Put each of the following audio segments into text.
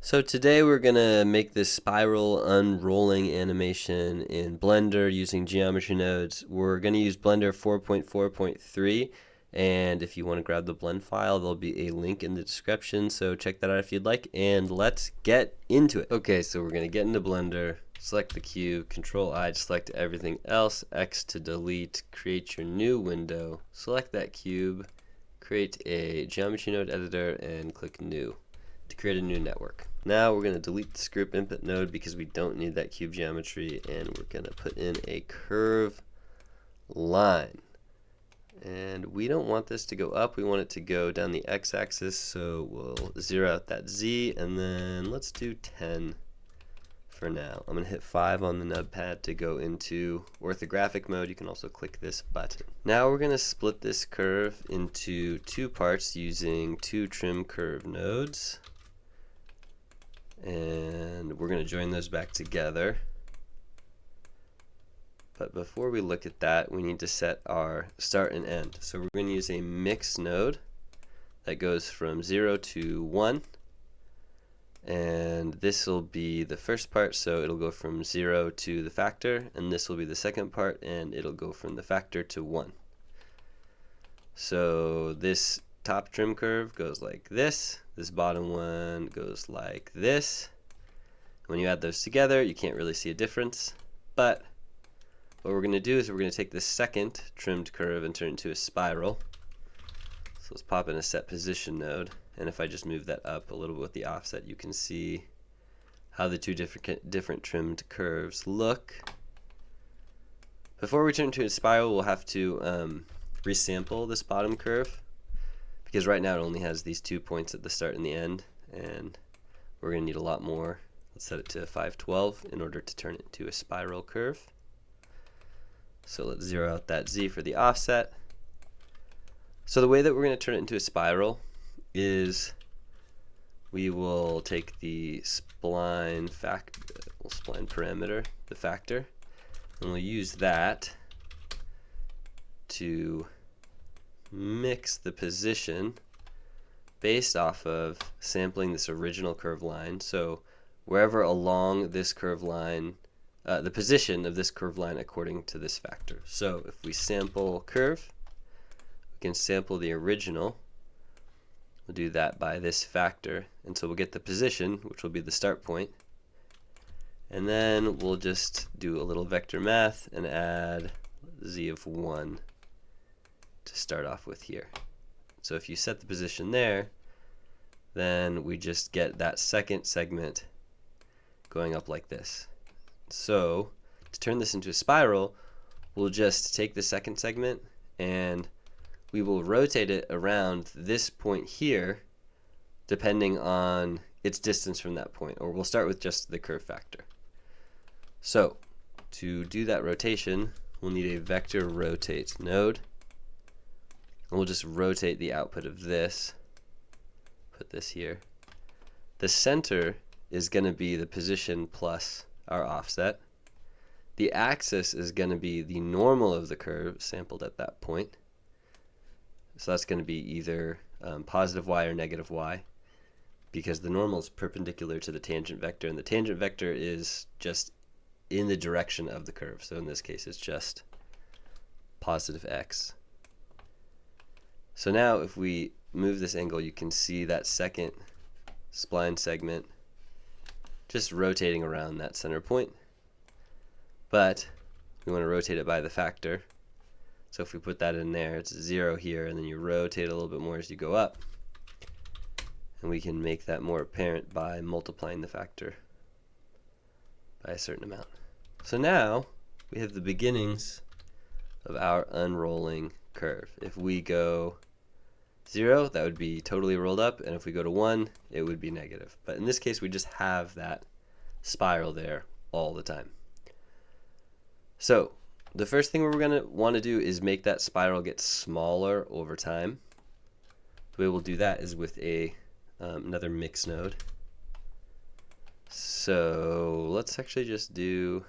So today we're going to make this spiral unrolling animation in Blender using geometry nodes. We're going to use Blender 4.4.3, and if you want to grab the blend file, there'll be a link in the description, so check that out if you'd like, and let's get into it. Okay, so we're going to get into Blender, select the cube, Control I to select everything else, X to delete, create your new window, select that cube, create a geometry node editor, and click New to create a new network. Now we're going to delete the script input node because we don't need that cube geometry, and we're going to put in a curve line. And we don't want this to go up, we want it to go down the x-axis, so we'll zero out that z, and then let's do 10 for now. I'm going to hit 5 on the nub pad to go into orthographic mode. You can also click this button. Now we're going to split this curve into two parts using two trim curve nodes. And we're going to join those back together. But before we look at that, we need to set our start and end. So we're going to use a mix node that goes from 0 to 1. And this will be the first part, so it'll go from 0 to the factor, and this will be the second part, and it'll go from the factor to 1. So this top trim curve goes like this. This bottom one goes like this. When you add those together, you can't really see a difference, but what we're going to do is we're going to take this second trimmed curve and turn it into a spiral. So let's pop in a set position node, and if I just move that up a little bit with the offset, you can see how the two different trimmed curves look. Before we turn to a spiral, we'll have to resample this bottom curve, because right now it only has these 2 points at the start and the end, and we're going to need a lot more. Let's set it to 512 in order to turn it into a spiral curve. So let's zero out that z for the offset. So the way that we're going to turn it into a spiral is we will take the spline parameter, the factor, and we'll use that to mix the position based off of sampling this original curve line. So wherever along this curve line, the position of this curve line according to this factor. So if we sample curve, we can sample the original. We'll do that by this factor, and so we'll get the position, which will be the start point. And then we'll just do a little vector math and add z of 1 to start off with here. So if you set the position there, then we just get that second segment going up like this. So to turn this into a spiral, we'll just take the second segment and we will rotate it around this point here depending on its distance from that point, or we'll start with just the curve factor. So to do that rotation, we'll need a vector rotate node, and we'll just rotate the output of this, put this here. The center is going to be the position plus our offset. The axis is going to be the normal of the curve sampled at that point. So that's going to be either positive y or negative y, because the normal is perpendicular to the tangent vector, and the tangent vector is just in the direction of the curve. So in this case, it's just positive x. So now if we move this angle, you can see that second spline segment just rotating around that center point. But we want to rotate it by the factor. So if we put that in there, it's 0 here, and then you rotate a little bit more as you go up. And we can make that more apparent by multiplying the factor by a certain amount. So now we have the beginnings of our unrolling curve. If we go 0, that would be totally rolled up, and if we go to 1, it would be negative. But in this case, we just have that spiral there all the time. So the first thing we're going to want to do is make that spiral get smaller over time. The way we'll do that is with another mix node. So let's actually just do,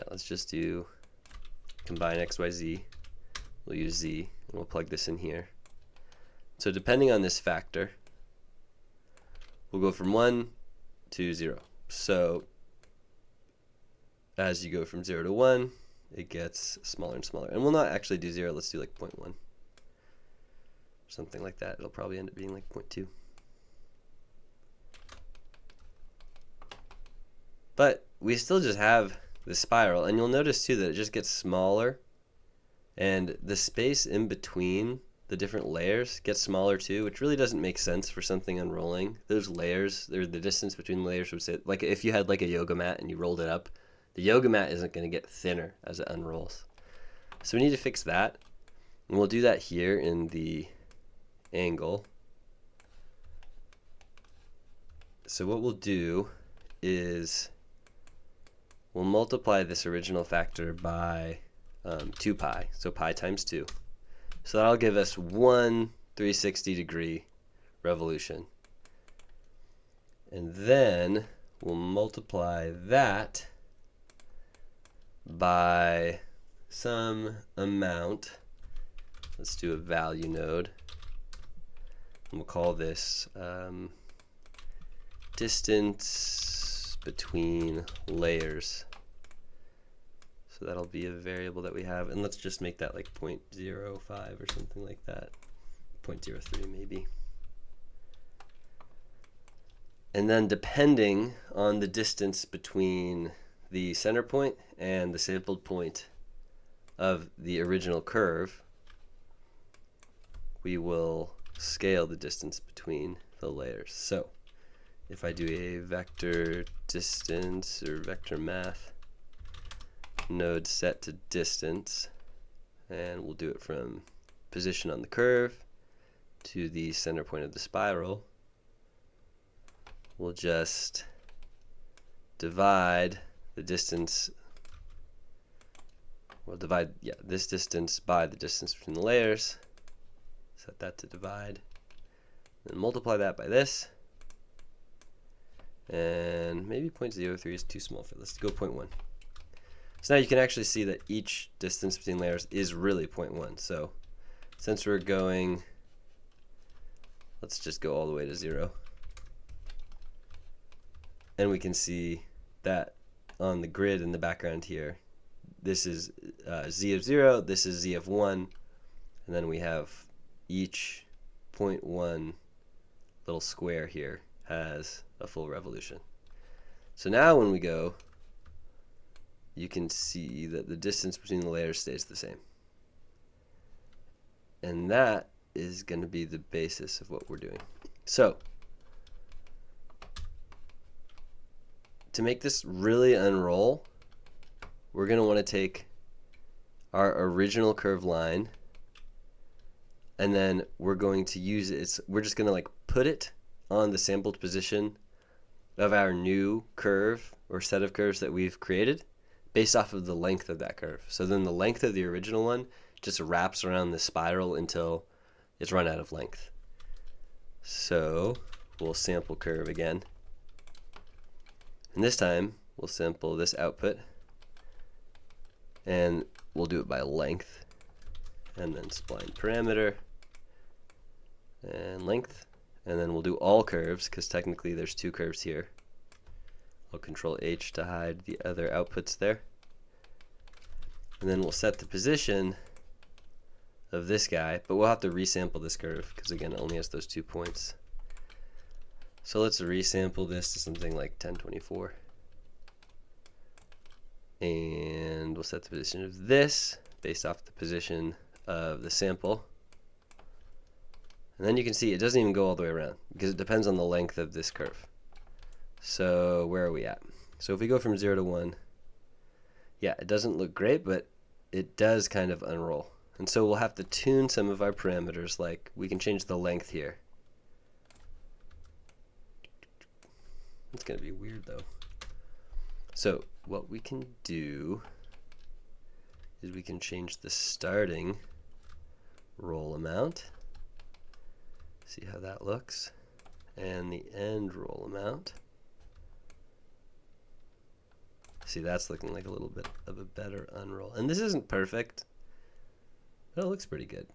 let's just do combine x, y, z. We'll use z, and we'll plug this in here. So depending on this factor, will go from 1 to 0. So as you go from 0 to 1, it gets smaller and smaller. And we'll not actually do 0. Let's do like 0.1. Something like that. It'll probably end up being like 0.2. But we still just have the spiral. And you'll notice too that it just gets smaller. And the space in between the different layers gets smaller too, which really doesn't make sense for something unrolling. Those layers, the distance between the layers would say, like if you had like a yoga mat and you rolled it up, the yoga mat isn't going to get thinner as it unrolls. So we need to fix that. And we'll do that here in the angle. So what we'll do is we'll multiply this original factor by 2 pi, so pi times 2. So that'll give us 1 360-degree revolution. And then we'll multiply that by some amount. Let's do a value node. And we'll call this distance between layers. So that'll be a variable that we have. And let's just make that like 0.05 or something like that. 0.03 maybe. And then depending on the distance between the center point and the sampled point of the original curve, we will scale the distance between the layers. So if I do a vector distance or vector math node set to distance, and we'll do it from position on the curve to the center point of the spiral, we'll just divide the distance, we'll divide this distance by the distance between the layers, set that to divide, then multiply that by this, and maybe 0.03 is too small for this. Let's go 0.1. So now you can actually see that each distance between layers is really 0.1. So since we're going, let's just go all the way to 0. And we can see that on the grid in the background here, this is z of 0, this is z of 1, and then we have each 0.1 little square here has a full revolution. So now when we go, you can see that the distance between the layers stays the same. And that is going to be the basis of what we're doing. So to make this really unroll, we're going to want to take our original curve line, and then we're going to use it. We're just going to like put it on the sampled position of our new curve or set of curves that we've created based off of the length of that curve. So then the length of the original one just wraps around the spiral until it's run out of length. So we'll sample curve again. And this time we'll sample this output, and we'll do it by length, and then spline parameter and length, and then we'll do all curves because technically there's 2 curves here. I'll control H to hide the other outputs there. And then we'll set the position of this guy, but we'll have to resample this curve because again it only has those 2 points. So let's resample this to something like 1024. And we'll set the position of this based off the position of the sample. And then you can see it doesn't even go all the way around because it depends on the length of this curve. So where are we at? So if we go from 0 to 1, yeah, it doesn't look great, but it does kind of unroll. And so we'll have to tune some of our parameters, like we can change the length here. It's going to be weird though. So what we can do is we can change the starting roll amount. See how that looks. And the end roll amount. See, that's looking like a little bit of a better unroll. And this isn't perfect, but it looks pretty good.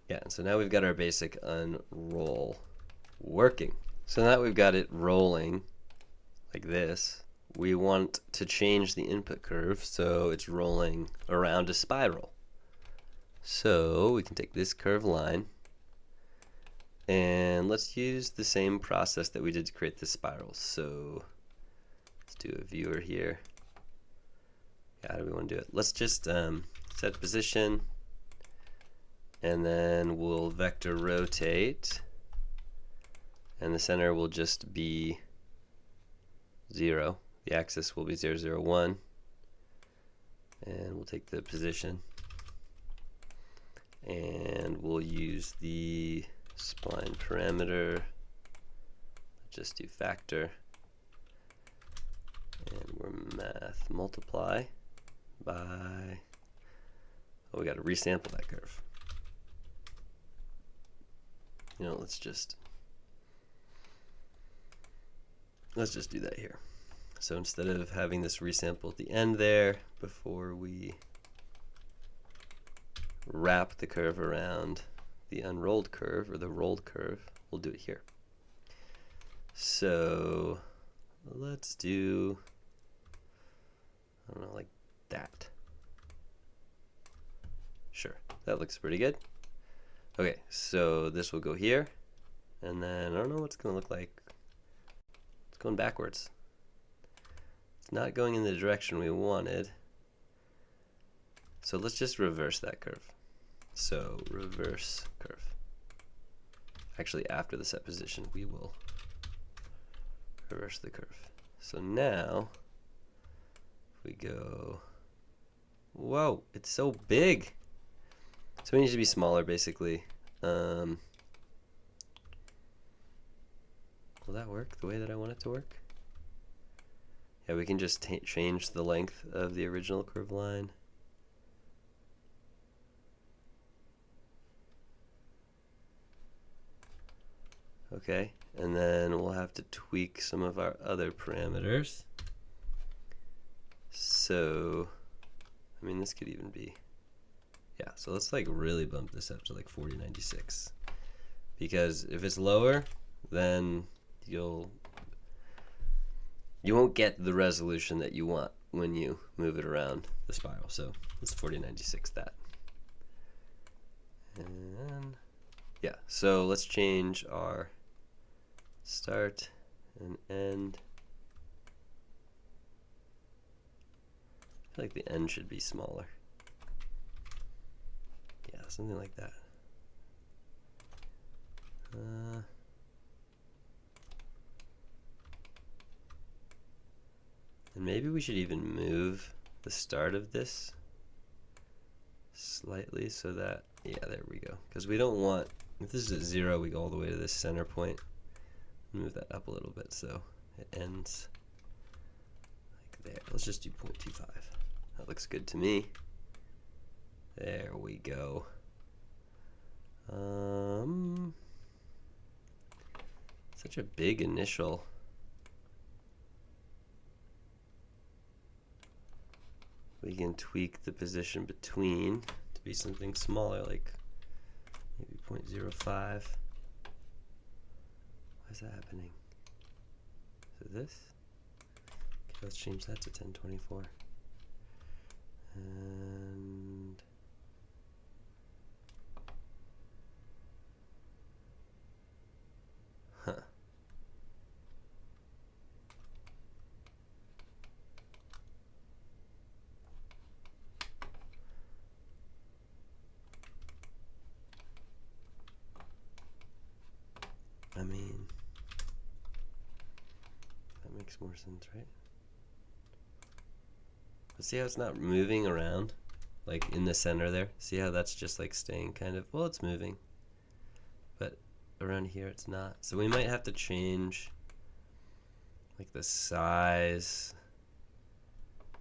Yeah, and so now we've got our basic unroll working. So now that we've got it rolling like this, we want to change the input curve so it's rolling around a spiral. So we can take this curve line and let's use the same process that we did to create this spiral. So let's do a viewer here. How do we want to do it? Let's just set position, and then we'll vector rotate, and the center will just be 0. The axis will be 0, 0, 1, and we'll take the position, and we'll use the spline parameter, just do factor, and we're math multiply by, oh, we got to resample that curve. You know, let's just do that here. So instead of having this resample at the end there before we wrap the curve around the unrolled curve or the rolled curve, we'll do it here. So let's do, I don't know, like that. Sure, that looks pretty good. Okay, so this will go here, and then I don't know what it's going to look like. It's going backwards. It's not going in the direction we wanted. So let's just reverse that curve. So reverse curve. Actually, after the set position, we will reverse the curve. So now, if we go, whoa, it's so big. So it needs to be smaller, basically. Will that work the way that I want it to work? Yeah, we can just change the length of the original curve line. Okay, and then we'll have to tweak some of our other parameters. So, I mean, this could even be, yeah, so let's like really bump this up to like 4096. Because if it's lower, then you won't get the resolution that you want when you move it around the spiral. So let's 4096 that. And yeah, so let's change our start and end. I feel like the end should be smaller. Yeah, something like that. And maybe we should even move the start of this slightly so that, yeah, there we go. Because we don't want, if this is at 0, we go all the way to this center point. Move that up a little bit so it ends like there. Let's just do 0.25. That looks good to me. There we go. Such a big initial. We can tweak the position between to be something smaller, like maybe 0.05. Why is that happening? Is it this? Okay, let's change that to 1024. And huh. I mean, that makes more sense, right? But see how it's not moving around, like in the center there? See how that's just like staying kind of, well, it's moving, but around here it's not. So we might have to change like the size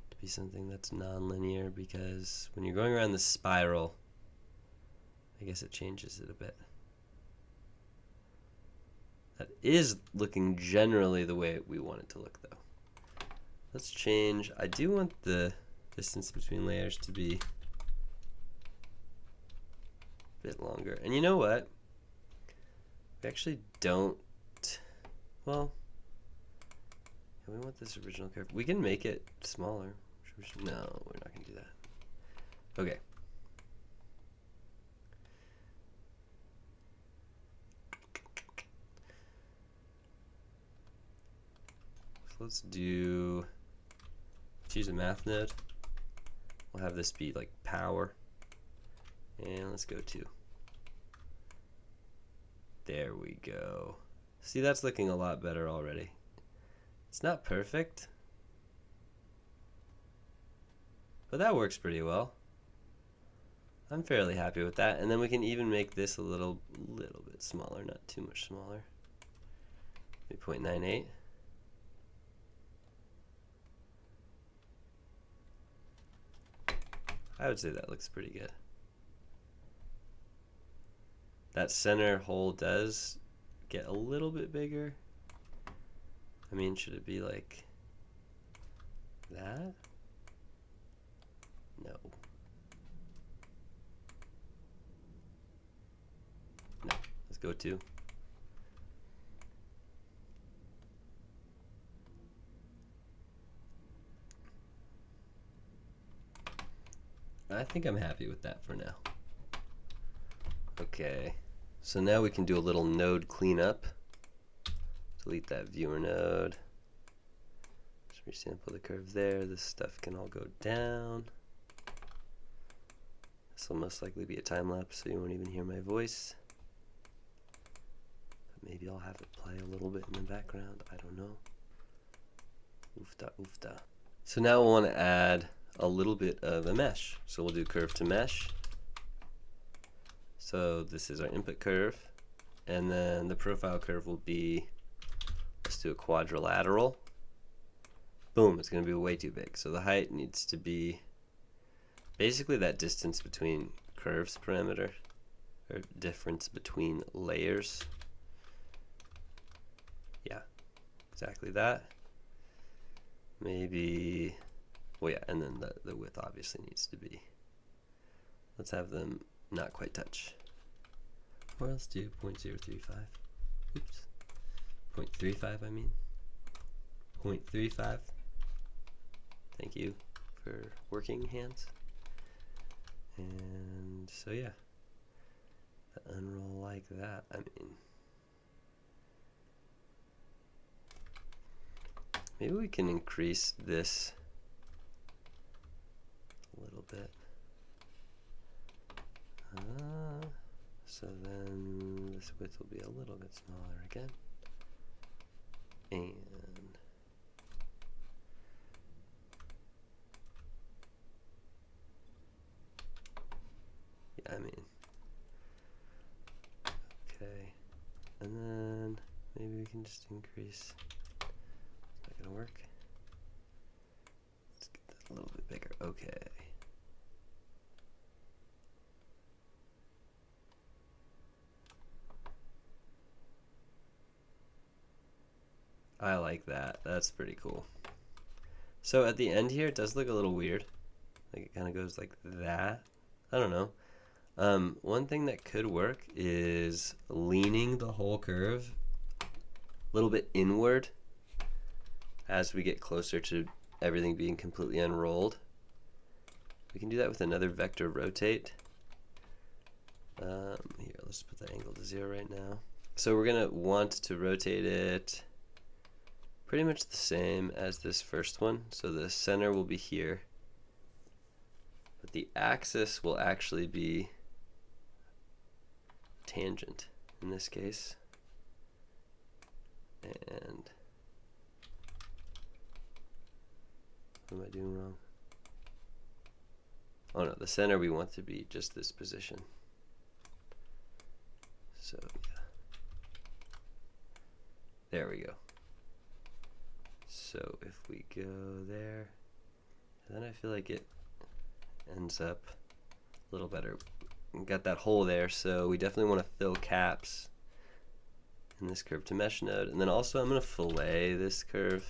to be something that's nonlinear, because when you're going around the spiral, I guess it changes it a bit. That is looking generally the way we want it to look, though. Let's change. I do want the distance between layers to be a bit longer. And you know what? We actually don't well, we want this original curve. We can make it smaller. No, we're not going to do that. Okay. So let's choose a math node. We'll have this be like power. And let's go to. There we go. See, that's looking a lot better already. It's not perfect, but that works pretty well. I'm fairly happy with that. And then we can even make this a little bit smaller, not too much smaller. Maybe 0.98. I would say that looks pretty good. That center hole does get a little bit bigger. I mean, should it be like that? No. No. Let's go to. I think I'm happy with that for now. Okay. So now we can do a little node cleanup. Delete that viewer node. Just resample the curve there. This stuff can all go down. This will most likely be a time lapse, so you won't even hear my voice. But maybe I'll have it play a little bit in the background. I don't know. Oofta, oofta. So now we'll want to add a little bit of a mesh. So we'll do curve to mesh. So this is our input curve. And then the profile curve will be, let's do a quadrilateral. Boom, it's going to be way too big. So the height needs to be basically that distance between curves parameter, or difference between layers. Yeah, exactly that. Maybe, well yeah, and then the width obviously needs to be, let's have them not quite touch. Or let's do 0.035. Oops. 0.35 I mean. 0.35. Thank you for working hands. And so yeah, the unroll like that. I mean, maybe we can increase this a little bit. So then this width will be a little bit smaller again. And yeah, I mean, okay. And then maybe we can just increase. It's not gonna work. Let's get that a little bit bigger. Okay. I like that. That's pretty cool. So at the end here, it does look a little weird. Like it kind of goes like that. I don't know. One thing that could work is leaning the whole curve a little bit inward as we get closer to everything being completely unrolled. We can do that with another vector rotate. Here, let's put that angle to 0 right now. So we're going to want to rotate it pretty much the same as this first one. So the center will be here, but the axis will actually be tangent in this case. And what am I doing wrong? Oh no, the center we want to be just this position. So yeah, there we go. So if we go there, then I feel like it ends up a little better. We got that hole there, so we definitely want to fill caps in this curve to mesh node. And then also I'm going to fillet this curve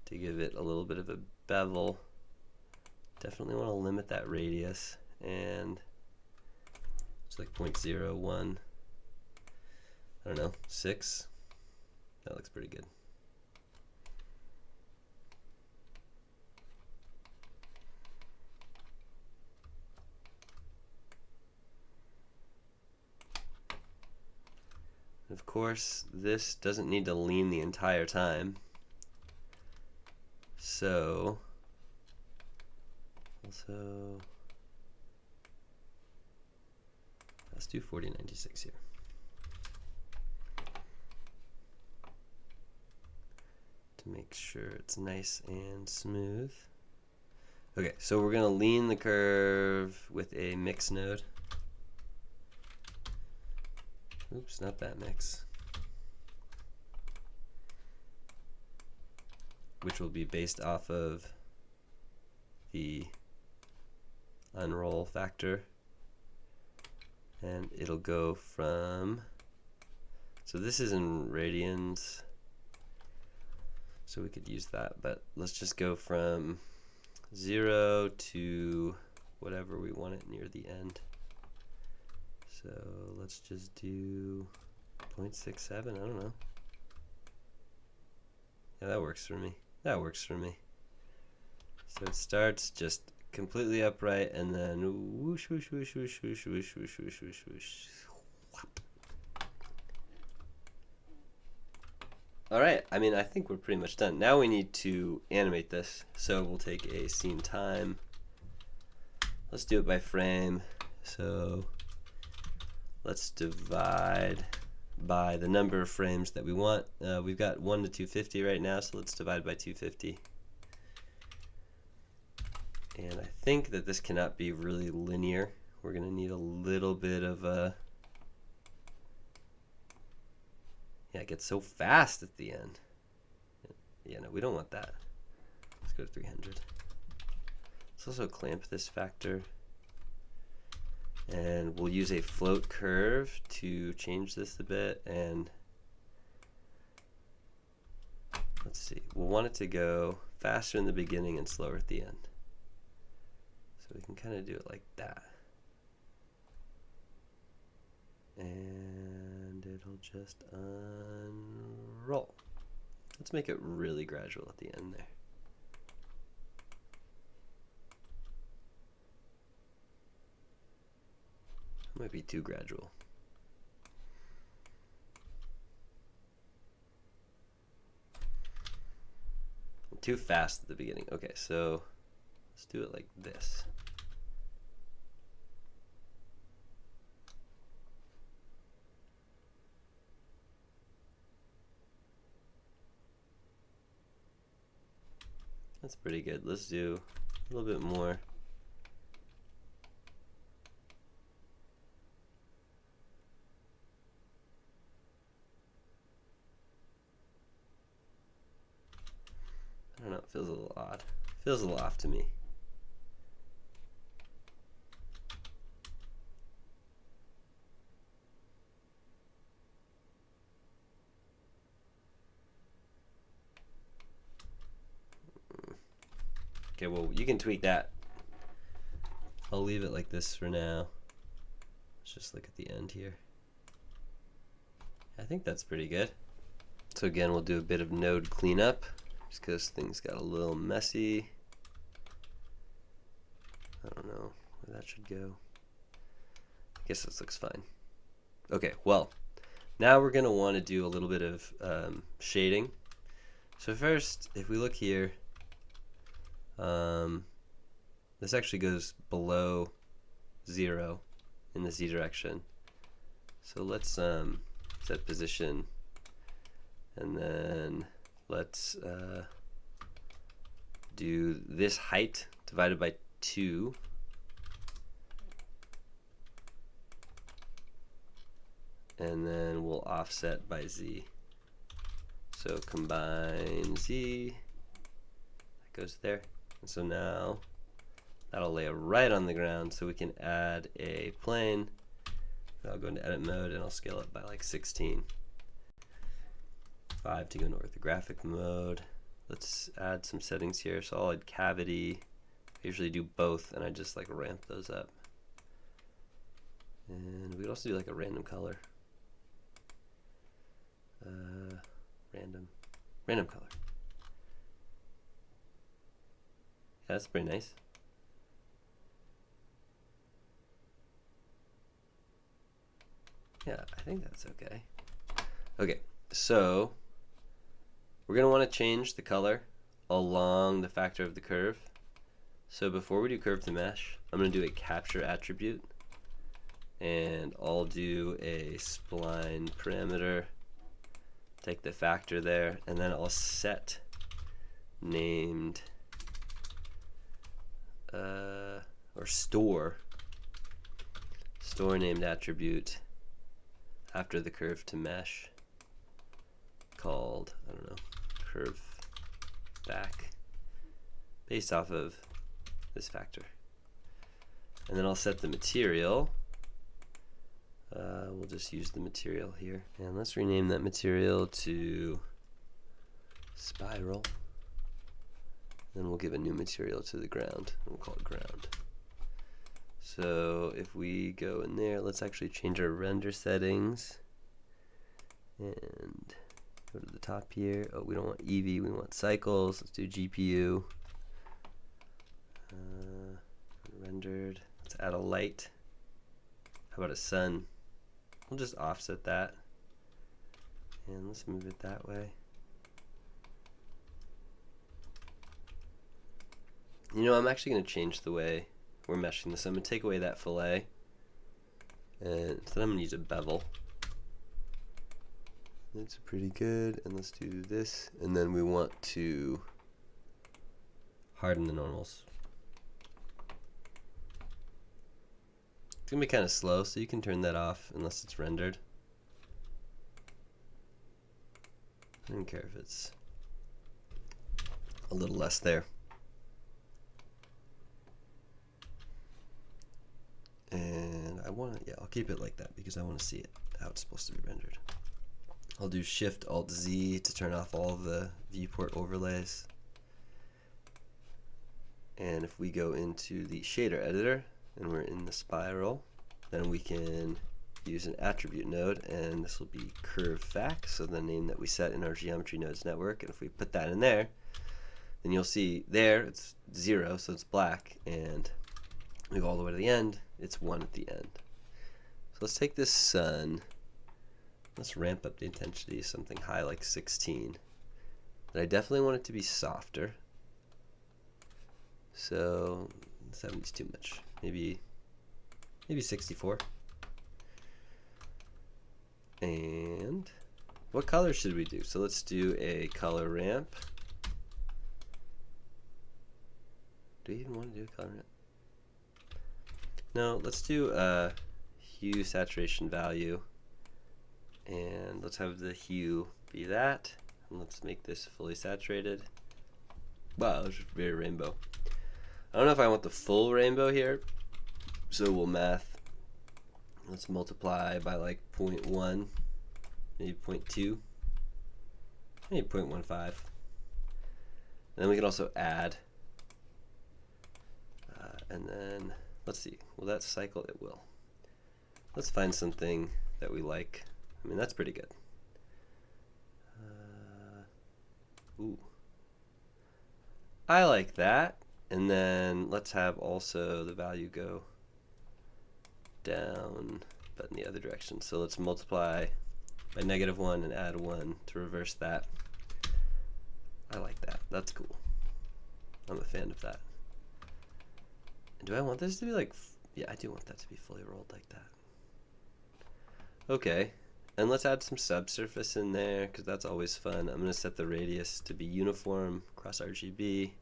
to give it a little bit of a bevel. Definitely want to limit that radius, and it's like 0.01, I don't know, 6. That looks pretty good. Of course, this doesn't need to lean the entire time. So, also, let's do 4096 here. To make sure it's nice and smooth. Okay, so we're going to lean the curve with a mix node. Oops, not that mix. Which will be based off of the unroll factor. And it'll go from, so this is in radians, so we could use that, but let's just go from 0 to whatever we want it near the end. So let's just do 0.67, I don't know. Yeah, that works for me. That works for me. So it starts just completely upright and then whoosh, whoosh, whoosh, whoosh, whoosh, whoosh, whoosh, whoosh, whoosh, whoosh. All right, I mean, I think we're pretty much done. Now we need to animate this. So we'll take a scene time. Let's do it by frame. So let's divide by the number of frames that we want. We've got 1 to 250 right now, so let's divide by 250. And I think that this cannot be really linear. We're going to need a little bit of a... Yeah, it gets so fast at the end. Yeah, no, we don't want that. Let's go to 300. Let's also clamp this factor. And we'll use a float curve to change this a bit. And let's see, we'll want it to go faster in the beginning and slower at the end. So we can kind of do it like that. And it'll just unroll. Let's make it really gradual at the end there. It might be too gradual. Too fast at the beginning. Okay, so let's do it like this. That's pretty good. Let's do a little bit more. I don't know, it feels a little odd. It feels a little off to me. Okay, well, you can tweak that. I'll leave it like this for now. Let's just look at the end here. I think that's pretty good. So again, we'll do a bit of node cleanup just because things got a little messy. I don't know where that should go. I guess this looks fine. Okay, well, now we're going to want to do a little bit of shading. So first, if we look here, this actually goes below 0 in the Z direction. So let's set position, and then let's do this height divided by 2. And then we'll offset by Z. So combine Z, that goes there. And so now that'll lay right on the ground, so we can add a plane. I'll go into edit mode and I'll scale it by like 16. 5 to go into orthographic mode. Let's add some settings here. So I'll add cavity. I usually do both, and I just like ramp those up. And we could also do like a random color. Random color. Yeah, that's pretty nice. Yeah, I think that's okay. Okay, so we're going to want to change the color along the factor of the curve. So before we do curve to mesh, I'm going to do a capture attribute, and I'll do a spline parameter, take the factor there, and then I'll set named or store named attribute after the curve to mesh called, I don't know, curve back based off of this factor. And then I'll set the material. We'll just use the material here. And let's rename that material to spiral. Then we'll give a new material to the ground. We'll call it ground. So if we go in there, let's actually change our render settings. And go to the top here. Oh, we don't want EV, we want cycles. Let's do GPU. Rendered. Let's add a light. How about a sun? We'll just offset that. And let's move it that way. You know, I'm actually going to change the way we're meshing this. I'm going to take away that fillet. And instead I'm going to use a bevel. That's pretty good. And let's do this. And then we want to harden the normals. It's going to be kind of slow, so you can turn that off unless it's rendered. I don't care if it's a little less there. And I want to, yeah, I'll keep it like that because I want to see it, how it's supposed to be rendered. I'll do Shift Alt Z to turn off all of the viewport overlays. And if we go into the shader editor and we're in the spiral, then we can use an attribute node, and this will be curve fac, so the name that we set in our geometry nodes network. And if we put that in there, then you'll see there it's 0, so it's black, and we go all the way to the end, it's 1 at the end. So let's take this sun, let's ramp up the intensity to something high like 16. And I definitely want it to be softer. So 70 is too much. Maybe 64. And what color should we do? So let's do a color ramp. Do you even want to do a color ramp? No, let's do a hue saturation value. And let's have the hue be that. And let's make this fully saturated. Wow, it's very rainbow. I don't know if I want the full rainbow here, so we'll math. Let's multiply by like 0.1, maybe 0.2, maybe 0.15. And then we can also add. And then let's see, will that cycle? It will. Let's find something that we like. I mean, that's pretty good. Ooh. I like that. And then let's have also the value go down, but in the other direction. So let's multiply by -1 and add 1 to reverse that. I like that. That's cool. I'm a fan of that. And do I want this to be like, yeah, I do want that to be fully rolled like that. Okay, and let's add some subsurface in there because that's always fun. I'm going to set the radius to be uniform across RGB.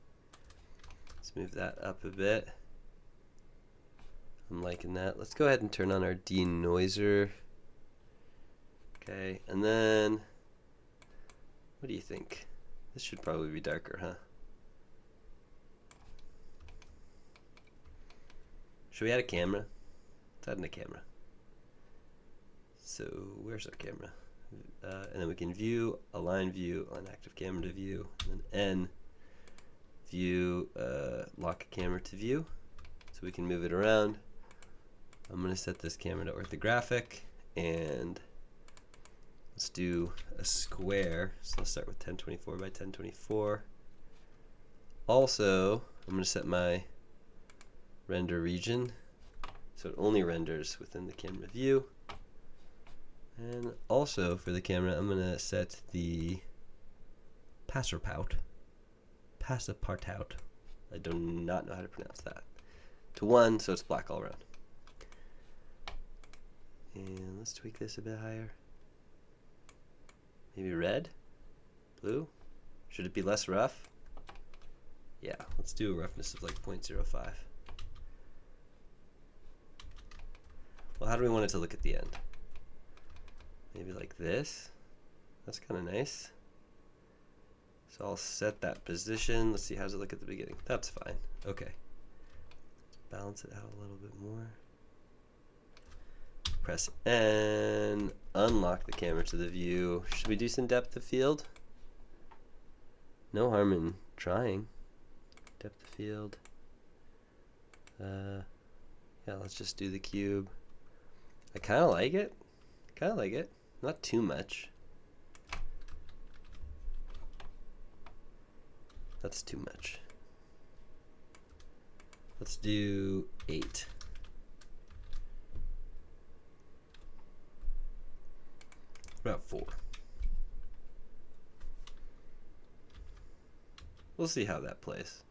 Let's move that up a bit. I'm liking that. Let's go ahead and turn on our denoiser. Okay, and then what do you think? This should probably be darker, huh? Should we add a camera? Let's add in a camera. So where's our camera? And then we can view, align view, on active camera to view, and then N, view, lock camera to view. So we can move it around. I'm going to set this camera to orthographic, and Let's do a square. So let's start with 1024 by 1024. Also, I'm going to set my render region so it only renders within the camera view. And also for the camera, I'm going to set the passapartout. I do not know how to pronounce that. To 1, so it's black all around. And let's tweak this a bit higher. Maybe red? Blue? Should it be less rough? Yeah, let's do a roughness of like 0.05. Well, how do we want it to look at the end? Maybe like this. That's kind of nice. So I'll set that position. Let's see, how does it look at the beginning? That's fine. Okay. Let's balance it out a little bit more. Press N, unlock the camera to the view. Should we do some depth of field? No harm in trying. Depth of field. Yeah, let's just do the cube. I kind of like it. Not too much. That's too much. Let's do 8. About 4. We'll see how that plays.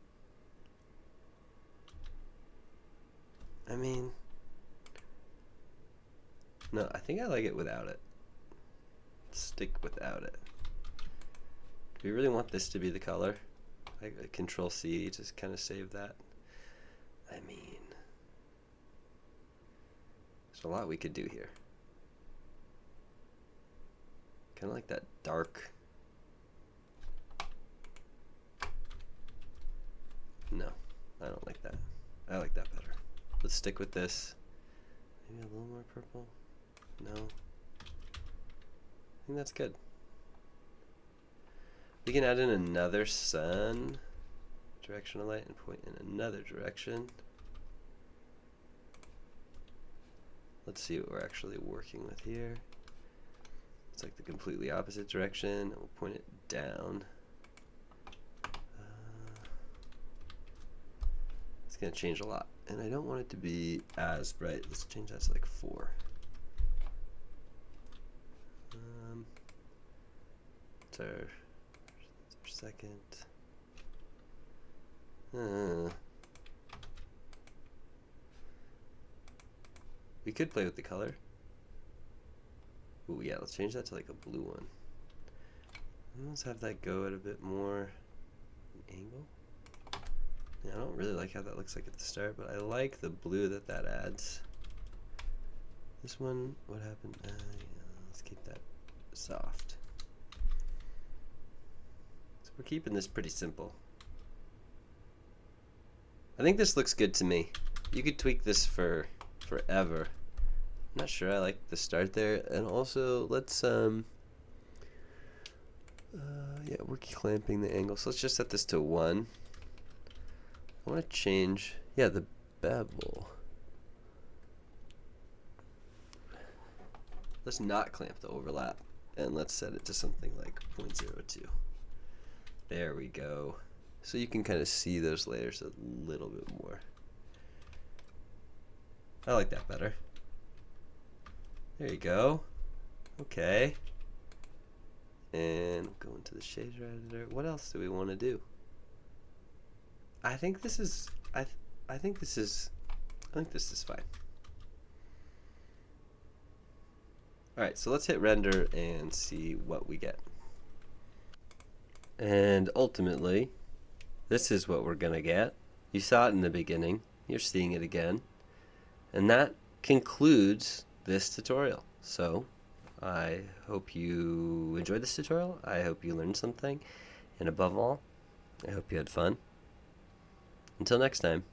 I mean, no, I think I like it without it. Stick without it. Do we really want this to be the color? Like Control C, just kind of save that. I mean, there's a lot we could do here. Kind of like that dark. No, I don't like that. I like that better. Let's stick with this. Maybe a little more purple. No. I think that's good. We can add in another sun directional light and point in another direction. Let's see what we're actually working with here. It's like the completely opposite direction, and we'll point it down. It's going to change a lot, and I don't want it to be as bright. Let's change that to like 4. It's our second. We could play with the color. Ooh, yeah, let's change that to like a blue one. And let's have that go at a bit more angle. Yeah, I don't really like how that looks like at the start, but I like the blue that that adds. This one, what happened? Yeah, let's keep that soft. So we're keeping this pretty simple. I think this looks good to me. You could tweak this for forever. I'm not sure I like the start there. And also, let's yeah, we're clamping the angle. So let's just set this to 1. I want to change, yeah, the bevel. Let's not clamp the overlap, and let's set it to something like 0.02. There we go. So you can kind of see those layers a little bit more. I like that better. There you go. Okay. And go into the shader editor. What else do we want to do? I think this is I think this is fine. Alright, so let's hit render and see what we get. And ultimately, this is what we're gonna get. You saw it in the beginning, you're seeing it again. And that concludes this tutorial. So I hope you enjoyed this tutorial. I hope you learned something. And above all, I hope you had fun. Until next time.